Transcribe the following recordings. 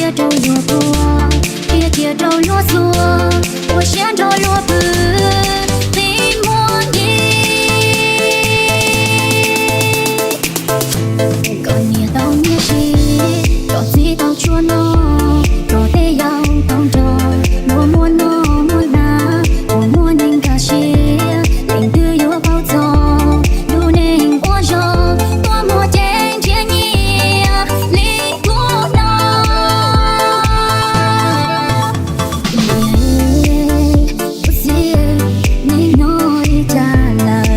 铁都落魄，铁铁都落座，我先都落不你莫你，có nhiều tao nghe gì, có gì tao chua nó, có thể yêu tao đó, mua mua nó mua na, mua mua nên cả gì, tình tư yêu bao giờ, đủ nên qua giờ, qua mua trên chia nhia, lý của nó. Có gì nên nói trả lời,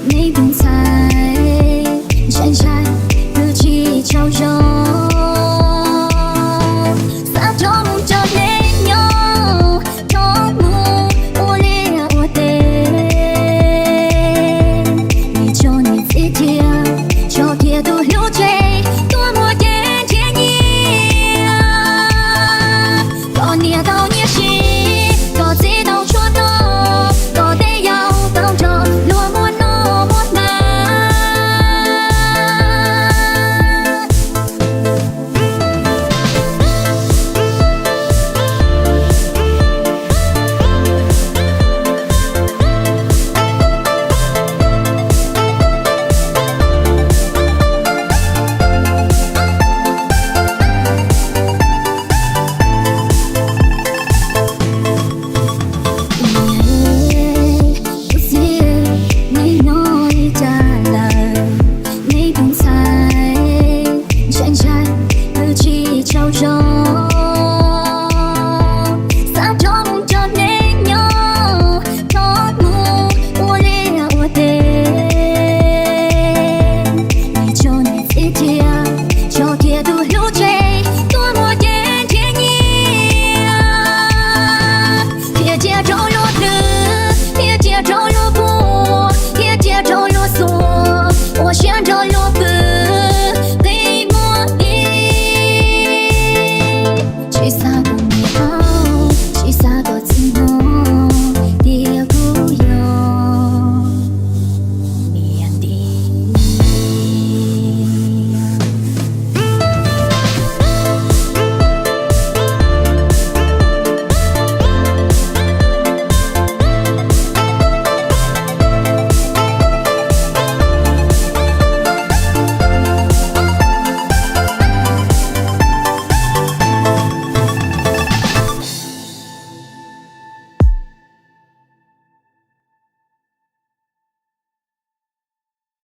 nên đúng sai, chân trái cứ chỉ trao cho. Sao cho muốn cho nên nhau, cho muốn ô lia ô tê, vì cho nên dễ chia, cho kia tôi lưu chế, tôi mua trên chia nhia. Có nia tao nhia chi, có gì tao cho nó, có thể yêu tao cho, luôn muốn nó muốn na. Có gì nên nói trả lời, nên đúng sai, chân trái cứ chỉ trao cho. Sao cho muốn cho nên nhau, cho muốn ô lia ô tê, vì cho nên dễ chia, cho kia tôi lưu